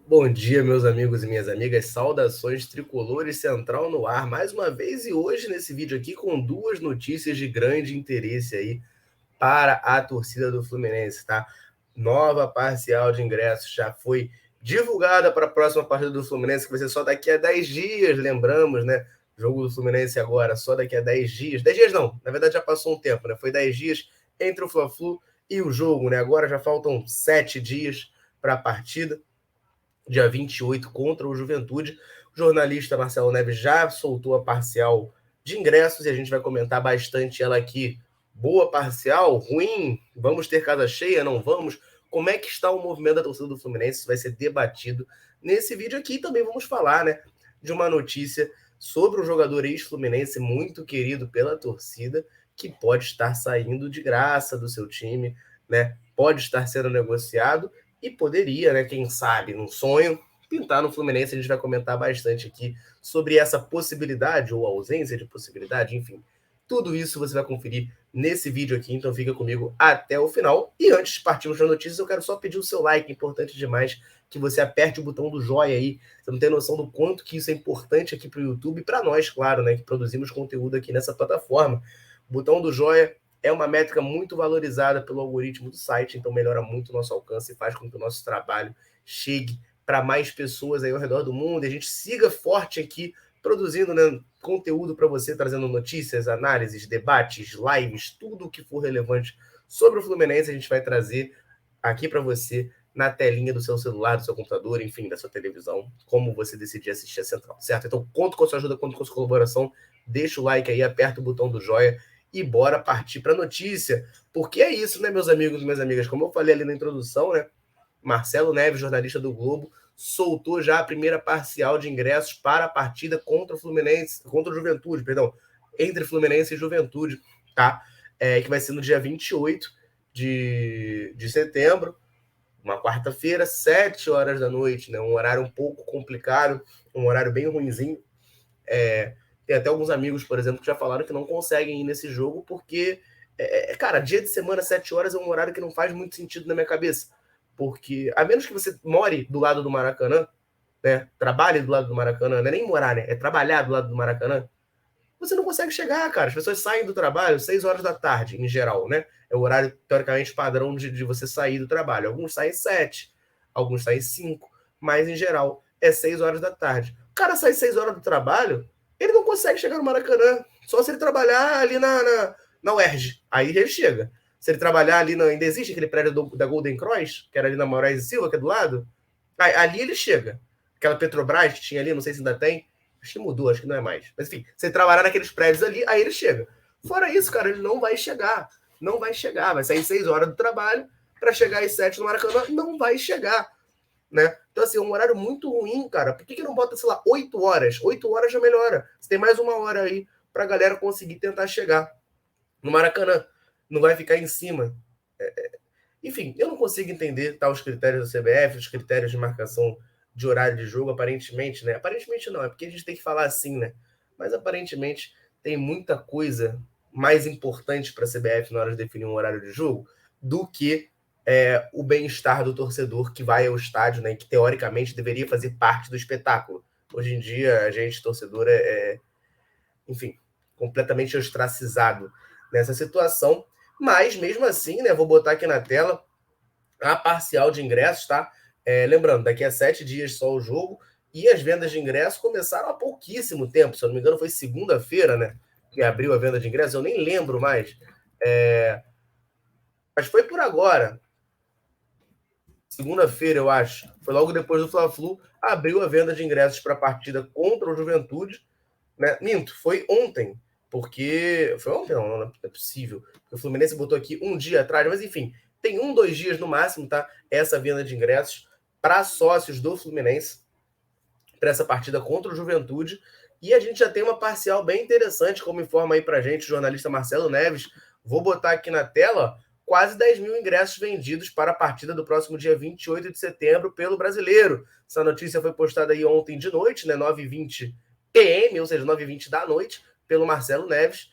Bom dia, meus amigos e minhas amigas. Saudações tricolores, Central no ar mais uma vez, e hoje nesse vídeo aqui com duas notícias de grande interesse aí para a torcida do Fluminense, tá? Nova parcial de ingressos já foi divulgada para a próxima partida do Fluminense, que vai ser só daqui a 10 dias, lembramos, né? Jogo do Fluminense agora só daqui a 10 dias. 10 dias não, na verdade já passou um tempo, né? Foi 10 dias entre o Fla-Flu e o jogo, né? Agora já faltam 7 dias para a partida, dia 28 contra o Juventude. O jornalista Marcelo Neves já soltou a parcial de ingressos e a gente vai comentar bastante ela aqui. Boa parcial? Ruim? Vamos ter casa cheia? Não vamos? Como é que está o movimento da torcida do Fluminense? Isso vai ser debatido nesse vídeo aqui. Também vamos falar, né, de uma notícia sobre um jogador ex-fluminense muito querido pela torcida que pode estar saindo de graça do seu time, né? Pode estar sendo negociado e poderia, né, quem sabe, num sonho, pintar no Fluminense. A gente vai comentar bastante aqui sobre essa possibilidade ou ausência de possibilidade, enfim. Tudo isso você vai conferir nesse vídeo aqui, então fica comigo até o final. E antes de partirmos para notícias, eu quero só pedir o seu like, é importante demais que você aperte o botão do joinha aí. Você não tem noção do quanto que isso é importante aqui para o YouTube e para nós, claro, né, que produzimos conteúdo aqui nessa plataforma. O botão do joinha é uma métrica muito valorizada pelo algoritmo do site, então melhora muito o nosso alcance e faz com que o nosso trabalho chegue para mais pessoas aí ao redor do mundo e a gente siga forte aqui produzindo, né, conteúdo para você, trazendo notícias, análises, debates, lives, tudo o que for relevante sobre o Fluminense a gente vai trazer aqui para você na telinha do seu celular, do seu computador, enfim, da sua televisão, como você decidir assistir a Central, certo? Então conto com a sua ajuda, conto com a sua colaboração, deixa o like aí, aperta o botão do joia e bora partir para a notícia. Porque é isso, né, meus amigos e minhas amigas? Como eu falei ali na introdução, né? Marcelo Neves, jornalista do Globo, soltou já a primeira parcial de ingressos para a partida contra o Fluminense, contra o Juventude, perdão, entre Fluminense e Juventude, tá? Que vai ser no dia 28 de setembro, uma quarta-feira, 7 horas da noite, né? Um horário um pouco complicado, um horário bem ruinzinho. Tem até alguns amigos, por exemplo, que já falaram que não conseguem ir nesse jogo porque, cara, dia de semana, 7 horas é um horário que não faz muito sentido na minha cabeça. Porque, a menos que você more do lado do Maracanã, né? Trabalhe do lado do Maracanã, não é nem morar, né? É trabalhar do lado do Maracanã. Você não consegue chegar, cara. As pessoas saem do trabalho 6 horas da tarde, em geral, né? É o horário, teoricamente, padrão de você sair do trabalho. Alguns saem 7, alguns saem 5, mas, em geral, é 6 horas da tarde. O cara sai 6 horas do trabalho, ele não consegue chegar no Maracanã. Só se ele trabalhar ali na UERJ. Aí ele chega. Se ele trabalhar ali, ainda existe aquele prédio da Golden Cross, que era ali na Moraes e Silva, que é do lado. Ali ele chega. Aquela Petrobras que tinha ali, não sei se ainda tem. Acho que mudou, acho que não é mais. Mas enfim, se ele trabalhar naqueles prédios ali, aí ele chega. Fora isso, cara, ele não vai chegar. Não vai chegar. Vai sair 6 horas do trabalho para chegar às 7 no Maracanã. Não vai chegar. Né? Então, assim, é um horário muito ruim, cara. Por que não bota, sei lá, 8 horas? 8 horas já melhora. Você tem mais uma hora aí pra galera conseguir tentar chegar no Maracanã. Não vai ficar em cima. Enfim, eu não consigo entender tá, os critérios da CBF, os critérios de marcação de horário de jogo, aparentemente, né? Aparentemente não, é porque a gente tem que falar assim, né? Mas aparentemente tem muita coisa mais importante para a CBF na hora de definir um horário de jogo do que o bem-estar do torcedor que vai ao estádio, né? Que teoricamente deveria fazer parte do espetáculo. Hoje em dia, a gente, torcedor, enfim, completamente ostracizado nessa situação. Mas, mesmo assim, né? Vou botar aqui na tela a parcial de ingressos, tá? Lembrando, daqui a 7 dias só o jogo, e as vendas de ingressos começaram há pouquíssimo tempo, se eu não me engano foi segunda-feira, né, que abriu a venda de ingressos, eu nem lembro mais, mas foi por agora, segunda-feira eu acho, foi logo depois do Fla-Flu, abriu a venda de ingressos para a partida contra o Juventude, né? Minto, foi ontem, porque, foi ontem não é possível, o Fluminense botou aqui um dia atrás, mas enfim, tem 2 dias no máximo, tá? Essa venda de ingressos para sócios do Fluminense para essa partida contra o Juventude. E a gente já tem uma parcial bem interessante, como informa aí para a gente o jornalista Marcelo Neves. Vou botar aqui na tela quase 10 mil ingressos vendidos para a partida do próximo dia 28 de setembro pelo Brasileiro. Essa notícia foi postada aí ontem de noite, né, 9h20 PM, ou seja, 9h20 da noite, pelo Marcelo Neves.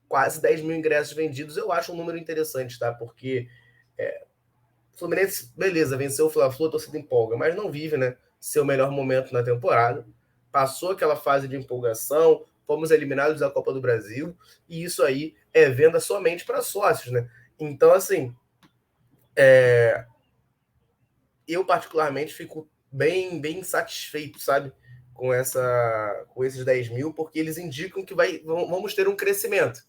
Quase 10 mil ingressos vendidos, eu acho um número interessante, tá? Porque Fluminense, beleza, venceu o Fla-Flu, a torcida empolga, mas não vive, né, seu melhor momento na temporada. Passou aquela fase de empolgação, fomos eliminados da Copa do Brasil, e isso aí é venda somente para sócios, né? Então, assim, eu particularmente fico bem satisfeito, sabe? Com esses 10 mil, porque eles indicam que vamos ter um crescimento.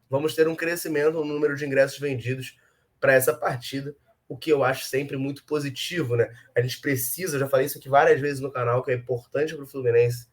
Vamos ter um crescimento no número de ingressos vendidos para essa partida, o que eu acho sempre muito positivo, né? A gente precisa, já falei isso aqui várias vezes no canal, que é importante para o Fluminense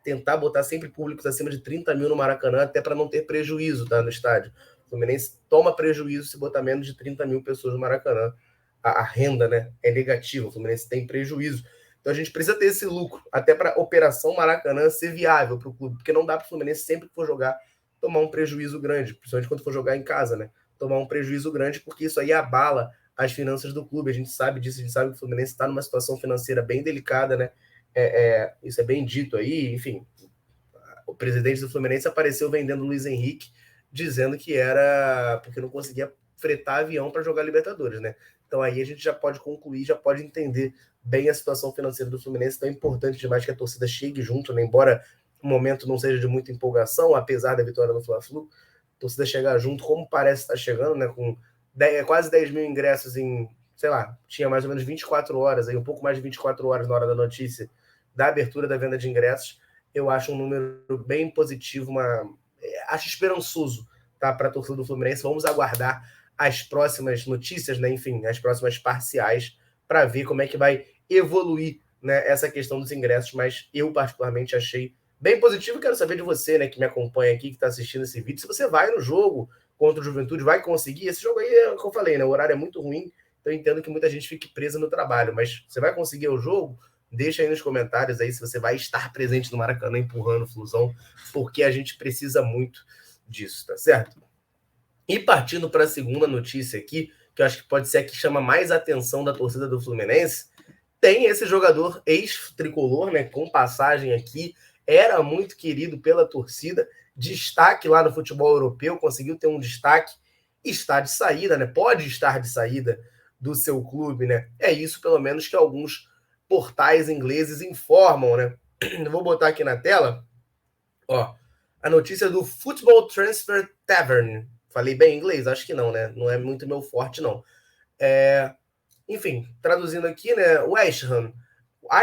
tentar botar sempre públicos acima de 30 mil no Maracanã, até para não ter prejuízo, tá, no estádio. O Fluminense toma prejuízo se botar menos de 30 mil pessoas no Maracanã. A renda, né, é negativa, o Fluminense tem prejuízo. Então a gente precisa ter esse lucro, até para a Operação Maracanã ser viável para o clube, porque não dá para o Fluminense, sempre que for jogar, tomar um prejuízo grande, principalmente quando for jogar em casa, né? Tomar um prejuízo grande, porque isso aí abala as finanças do clube. A gente sabe disso, a gente sabe que o Fluminense está numa situação financeira bem delicada, né? Isso é bem dito aí, enfim. O presidente do Fluminense apareceu vendendo o Luiz Henrique, dizendo que era porque não conseguia fretar avião para jogar Libertadores, né? Então aí a gente já pode concluir, já pode entender bem a situação financeira do Fluminense. Então é importante demais que a torcida chegue junto, né? Embora o momento não seja de muita empolgação, apesar da vitória no Fla-Flu, a torcida chegar junto, como parece estar chegando, né? Com quase 10 mil ingressos em, sei lá, tinha mais ou menos 24 horas, aí um pouco mais de 24 horas na hora da notícia da abertura da venda de ingressos. Eu acho um número bem positivo, acho esperançoso, tá, para a torcida do Fluminense. Vamos aguardar as próximas notícias, né? Enfim, as próximas parciais, para ver como é que vai evoluir, né, essa questão dos ingressos, mas eu particularmente achei bem positivo. Quero saber de você, né, que me acompanha aqui, que está assistindo esse vídeo, se você vai no jogo contra o Juventude, vai conseguir. Esse jogo aí, é o que eu falei, né, o horário é muito ruim, então eu entendo que muita gente fique presa no trabalho, mas você vai conseguir o jogo? Deixa aí nos comentários aí se você vai estar presente no Maracanã empurrando o Flusão, porque a gente precisa muito disso, tá certo? E partindo para a segunda notícia aqui, que eu acho que pode ser a que chama mais atenção da torcida do Fluminense, tem esse jogador ex-tricolor, né, com passagem aqui, era muito querido pela torcida, destaque lá no futebol europeu, conseguiu ter um destaque, está de saída, né, pode estar de saída do seu clube, né, é isso pelo menos que alguns portais ingleses informam, né. Eu vou botar aqui na tela, ó, a notícia do Football Transfer Tavern. Falei bem inglês? Acho que não, né? Não é muito meu forte, não. Enfim, traduzindo aqui, né? West Ham.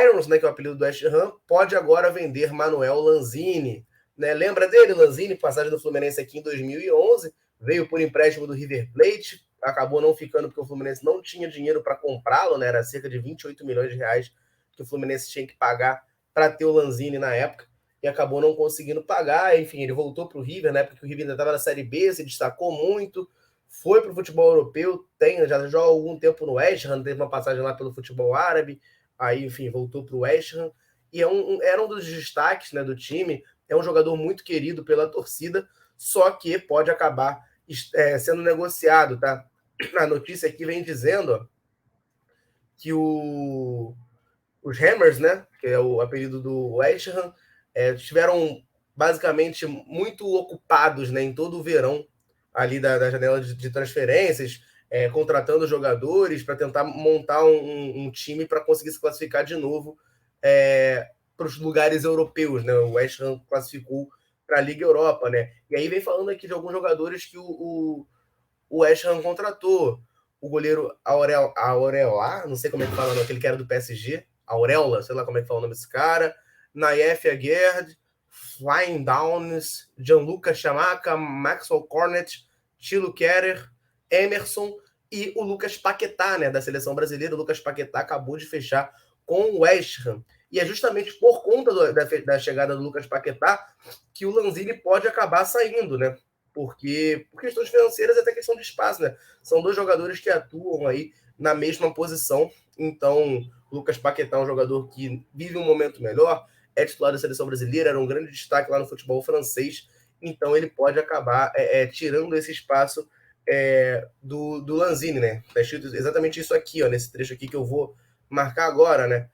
Irons, né, que é o apelido do West Ham, pode agora vender Manuel Lanzini. Né? Lembra dele, Lanzini, passagem do Fluminense aqui em 2011, veio por empréstimo do River Plate, acabou não ficando porque o Fluminense não tinha dinheiro para comprá-lo, né? Era cerca de 28 milhões de reais que o Fluminense tinha que pagar para ter o Lanzini na época, e acabou não conseguindo pagar. Enfim, ele voltou para o River, né, porque o River ainda estava na Série B, se destacou muito, foi para o futebol europeu, já joga há algum tempo no West Ham, teve uma passagem lá pelo futebol árabe, aí, enfim, voltou para o West Ham, e era um dos destaques, né, do time, é um jogador muito querido pela torcida, só que pode acabar sendo negociado, tá? A notícia aqui vem dizendo, ó, que os Hammers, né, que é o apelido do West Ham, estiveram basicamente muito ocupados, né, em todo o verão ali da janela de transferências, contratando jogadores para tentar montar um time para conseguir se classificar de novo para os lugares europeus, né? O West Ham classificou para a Liga Europa, né? E aí vem falando aqui de alguns jogadores que o West Ham contratou. O goleiro Aurelá, não sei como é que fala, não, aquele que era do PSG, Aureola, sei lá como é que fala o nome desse cara, Naef Aguerd, Flying Downs, Gianluca Chamaca, Maxwell Cornet, Tilo Kerer, Emerson e o Lucas Paquetá, né, da seleção brasileira. O Lucas Paquetá acabou de fechar com o West Ham. E é justamente por conta da chegada do Lucas Paquetá que o Lanzini pode acabar saindo, né? Porque por questões financeiras e até questão de espaço, né? São dois jogadores que atuam aí na mesma posição. Então, o Lucas Paquetá é um jogador que vive um momento melhor, é titular da seleção brasileira, era um grande destaque lá no futebol francês, então ele pode acabar tirando esse espaço do Lanzini, né? Tá escrito exatamente isso aqui, ó, nesse trecho aqui que eu vou marcar agora, né?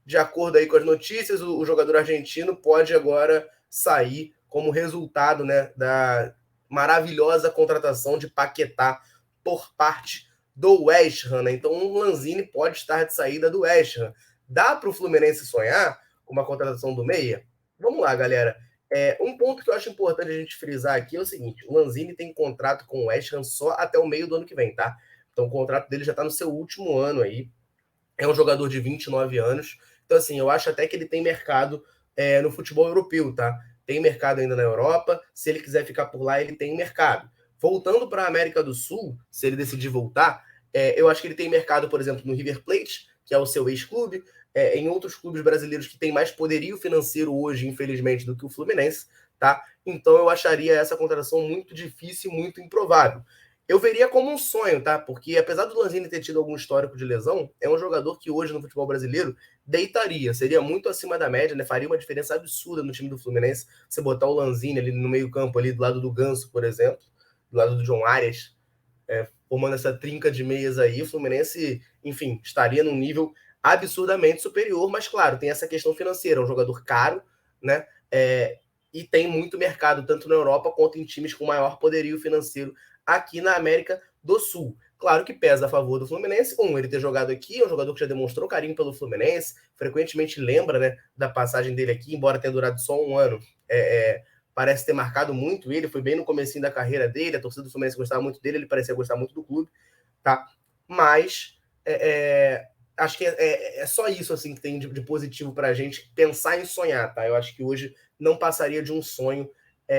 De acordo aí com as notícias, o jogador argentino pode agora sair como resultado, né, da maravilhosa contratação de Paquetá por parte do West Ham, né? Então o Lanzini pode estar de saída do West Ham. Dá para o Fluminense sonhar com uma contratação do meia? Vamos lá, galera. Um ponto que eu acho importante a gente frisar aqui é o seguinte: o Lanzini tem contrato com o West Ham só até o meio do ano que vem, tá? Então o contrato dele já está no seu último ano aí. É um jogador de 29 anos. Então, assim, eu acho até que ele tem mercado no futebol europeu, tá? Tem mercado ainda na Europa. Se ele quiser ficar por lá, ele tem mercado. Voltando para a América do Sul, se ele decidir voltar, eu acho que ele tem mercado, por exemplo, no River Plate, que é o seu ex-clube, em outros clubes brasileiros que têm mais poderio financeiro hoje, infelizmente, do que o Fluminense, tá? Então eu acharia essa contratação muito difícil, muito improvável. Eu veria como um sonho, tá? Porque apesar do Lanzini ter tido algum histórico de lesão, é um jogador que hoje no futebol brasileiro deitaria, seria muito acima da média, né? Faria uma diferença absurda no time do Fluminense. Você botar o Lanzini ali no meio-campo, ali do lado do Ganso, por exemplo, do lado do John Arias, formando essa trinca de meias aí, o Fluminense, enfim, estaria num nível absurdamente superior, mas claro, tem essa questão financeira, é um jogador caro, né? E tem muito mercado, tanto na Europa quanto em times com maior poderio financeiro aqui na América do Sul. Claro que pesa a favor do Fluminense. Ele ter jogado aqui, é um jogador que já demonstrou carinho pelo Fluminense, frequentemente lembra, né, da passagem dele aqui, embora tenha durado só um ano. Parece ter marcado muito ele, foi bem no comecinho da carreira dele, a torcida do Fluminense gostava muito dele, ele parecia gostar muito do clube, tá? Mas acho que é só isso assim que tem de positivo para a gente pensar em sonhar, tá? Eu acho que hoje não passaria de um sonho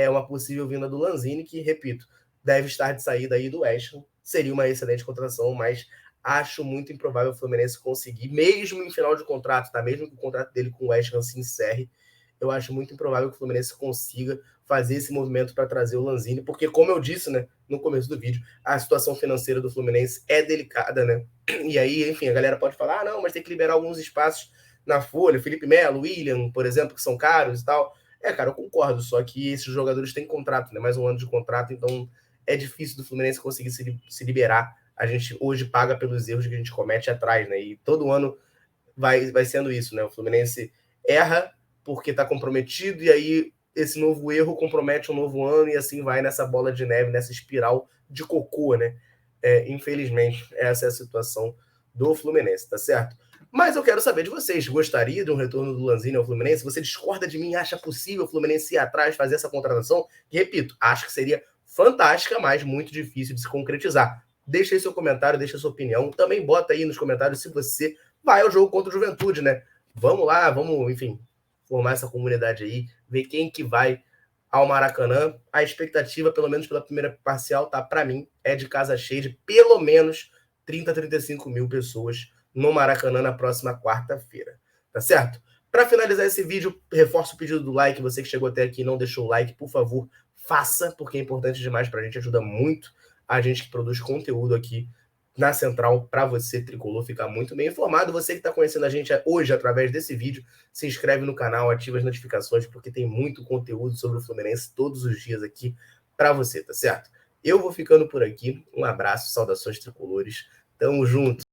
uma possível vinda do Lanzini, que, repito, deve estar de saída aí do West Ham. Seria uma excelente contratação, mas acho muito improvável o Fluminense conseguir, mesmo em final de contrato, tá? Mesmo que o contrato dele com o West Ham se encerre, eu acho muito improvável que o Fluminense consiga fazer esse movimento para trazer o Lanzini, porque, como eu disse, né, no começo do vídeo, a situação financeira do Fluminense é delicada, né? E aí, enfim, a galera pode falar, não, mas tem que liberar alguns espaços na folha, Felipe Melo, William, por exemplo, que são caros e tal. Cara, eu concordo, só que esses jogadores têm contrato, né? Mais um ano de contrato, então é difícil do Fluminense conseguir se liberar. A gente hoje paga pelos erros que a gente comete atrás, né? E todo ano vai sendo isso, né? O Fluminense erra porque está comprometido, e aí esse novo erro compromete um novo ano, e assim vai nessa bola de neve, nessa espiral de cocô, né? Infelizmente, essa é a situação do Fluminense, tá certo? Mas eu quero saber de vocês. Gostaria de um retorno do Lanzini ao Fluminense? Você discorda de mim? Acha possível o Fluminense ir atrás, fazer essa contratação? Que, repito, acho que seria fantástica, mas muito difícil de se concretizar. Deixa aí seu comentário, deixa a sua opinião. Também bota aí nos comentários se você vai ao jogo contra o Juventude, né? Vamos lá, vamos, enfim, formar essa comunidade aí, ver quem que vai ao Maracanã. A expectativa, pelo menos pela primeira parcial, tá? Para mim, é de casa cheia de pelo menos 30, 35 mil pessoas no Maracanã na próxima quarta-feira, tá certo? Para finalizar esse vídeo, reforço o pedido do like. Você que chegou até aqui e não deixou o like, por favor, faça, porque é importante demais para a gente, ajuda muito a gente que produz conteúdo aqui na Central, para você, tricolor, ficar muito bem informado. Você que está conhecendo a gente hoje através desse vídeo, se inscreve no canal, ativa as notificações, porque tem muito conteúdo sobre o Fluminense todos os dias aqui para você, tá certo? Eu vou ficando por aqui. Um abraço, saudações tricolores. Tamo junto.